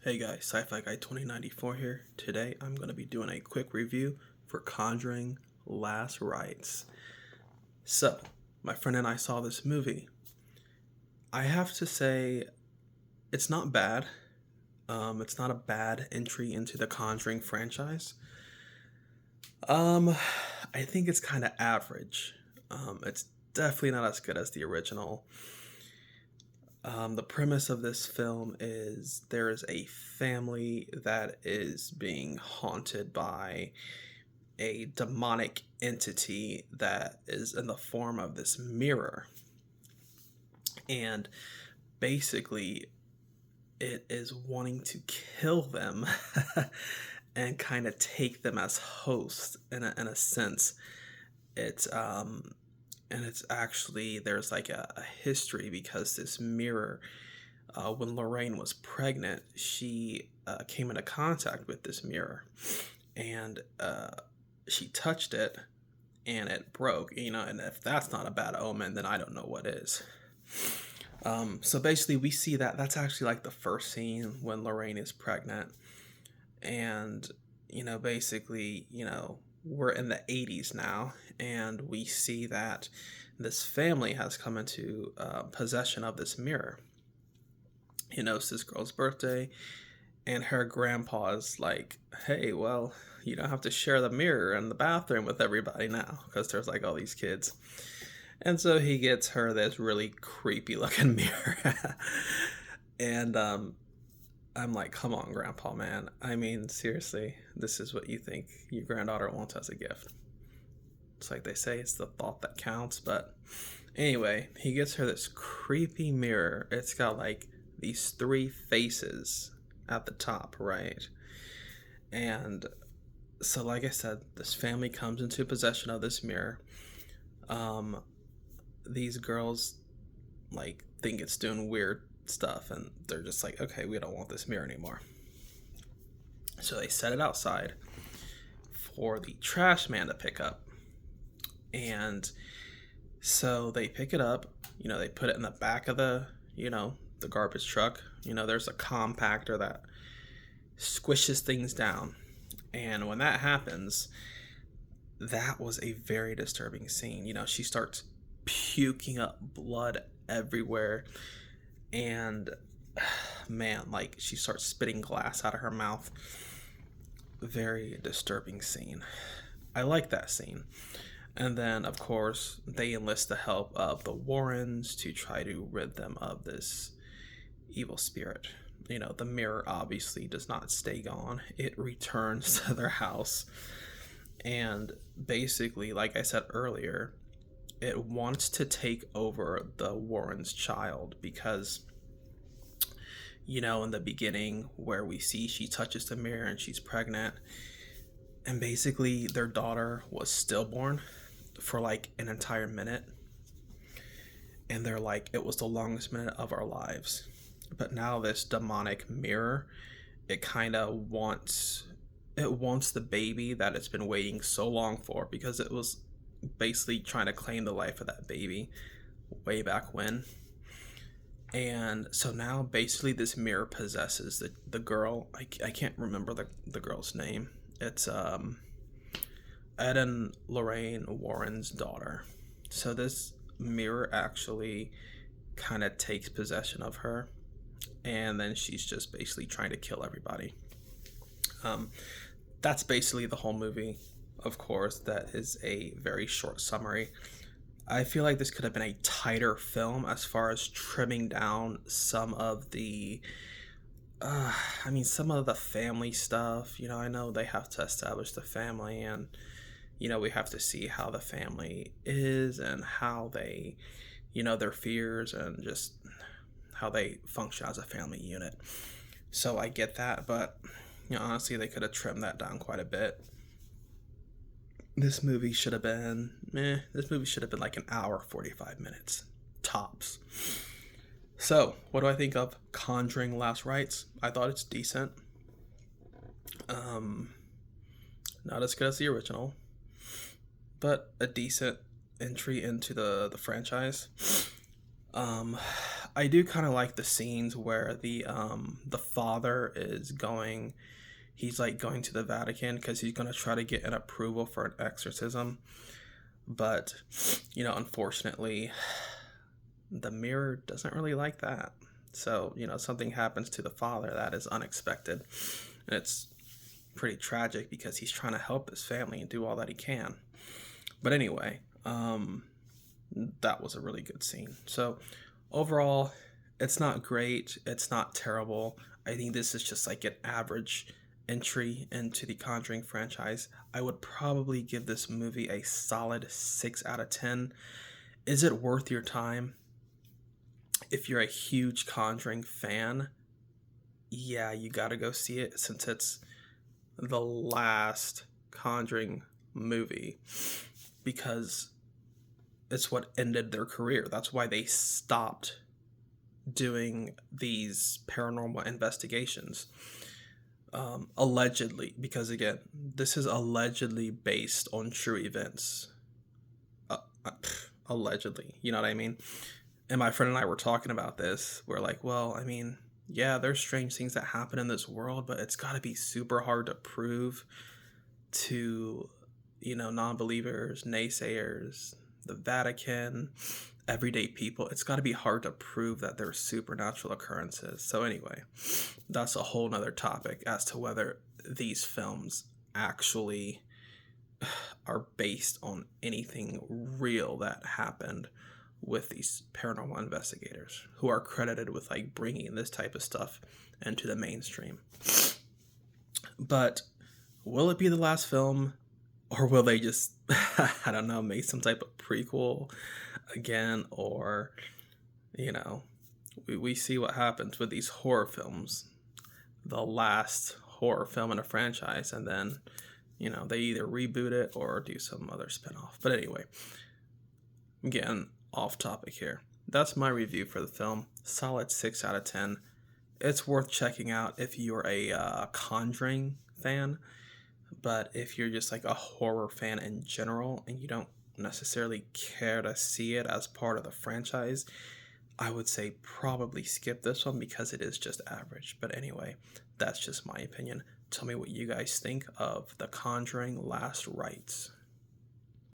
Hey guys, Sci-Fi Guy 2094 here. Today I'm going to be doing a quick review for Conjuring Last Rites. So, my friend and I saw this movie. I have to say, it's not bad. It's not a bad entry into the Conjuring franchise. Um, I think it's kind of average. It's definitely not as good as the original. The premise of this film is there is a family that is being haunted by a demonic entity that is in the form of this mirror. And basically, it is wanting to kill them and kind of take them as hosts in a sense. It's and it's actually there's like a history because this mirror, when Lorraine was pregnant, she came into contact with this mirror, and she touched it, and it broke. And if that's not a bad omen, then I don't know what is. So basically, we see that that's actually like the first scene when Lorraine is pregnant, and basically, we're in the 80s now, and we see that this family has come into possession of this mirror. It's this girl's birthday, and her grandpa is like, hey, well, you don't have to share the mirror in the bathroom with everybody now because there's like all these kids. And so he gets her this really creepy looking mirror. And I'm like, come on, grandpa, man. I mean, seriously, this is what you think your granddaughter wants as a gift. It's like they say, it's the thought that counts. But anyway, he gets her this creepy mirror. It's got like these three faces at the top, right? And so, like I said, this family comes into possession of this mirror. These girls like think it's doing weird stuff, and they're just like, okay, we don't want this mirror anymore. So they set it outside for the trash man to pick up. And so they pick it up, they put it in the back of the garbage truck. There's a compactor that squishes things down. And when that happens, that was a very disturbing scene. She starts puking up blood everywhere. And man, like she starts spitting glass out of her mouth. Very disturbing scene. I like that scene. And then, of course, they enlist the help of the Warrens to try to rid them of this evil spirit. The mirror obviously does not stay gone. It returns to their house. And basically, like I said earlier, it wants to take over the Warrens' child because, in the beginning where we see she touches the mirror and she's pregnant, and basically their daughter was stillborn for like an entire minute, and they're like, it was the longest minute of our lives. But now this demonic mirror, it kind of wants the baby that it's been waiting so long for, because it was basically trying to claim the life of that baby way back when. And so now basically this mirror possesses the girl. I can't remember the girl's name. It's Ed and Lorraine Warren's daughter. So this mirror actually kind of takes possession of her, and then she's just basically trying to kill everybody. That's basically the whole movie. Of course, that is a very short summary. I feel like this could have been a tighter film as far as trimming down some of the some of the family stuff. I know they have to establish the family, and we have to see how the family is and how they, their fears and just how they function as a family unit. So I get that, but honestly, they could have trimmed that down quite a bit. This movie should have been like an hour 45 minutes tops. So, what do I think of Conjuring Last Rites? I thought it's decent. Not as good as the original, but a decent entry into the franchise. I do kind of like the scenes where the father is going. He's like going to the Vatican because he's going to try to get an approval for an exorcism. But, unfortunately, the mirror doesn't really like that. So, something happens to the father that is unexpected. And it's pretty tragic because he's trying to help his family and do all that he can. But anyway, that was a really good scene. So, overall, it's not great. It's not terrible. I think this is just like an average entry into the Conjuring franchise. I would probably give this movie a solid 6 out of 10. Is it worth your time? If you're a huge Conjuring fan, yeah, you gotta go see it since it's the last Conjuring movie, because it's what ended their career. That's why they stopped doing these paranormal investigations. Allegedly, because again, this is allegedly based on true events. Allegedly, you know what I mean? And my friend and I were talking about this. We're like, well, I mean, yeah, there's strange things that happen in this world, but it's got to be super hard to prove to, non-believers, naysayers, the Vatican, everyday people. It's got to be hard to prove that there's supernatural occurrences. So anyway, that's a whole nother topic as to whether these films actually are based on anything real that happened with these paranormal investigators who are credited with like bringing this type of stuff into the mainstream. But will it be the last film, or will they just I don't know, make some type of prequel again? Or we see what happens with these horror films, the last horror film in a franchise, and then they either reboot it or do some other spinoff. But anyway, again, off topic here. That's my review for the film. Solid 6 out of 10. It's worth checking out if you're a Conjuring fan. But if you're just like a horror fan in general and you don't necessarily care to see it as part of the franchise, I would say probably skip this one because it is just average. But anyway, that's just my opinion. Tell me what you guys think of The Conjuring Last Rites.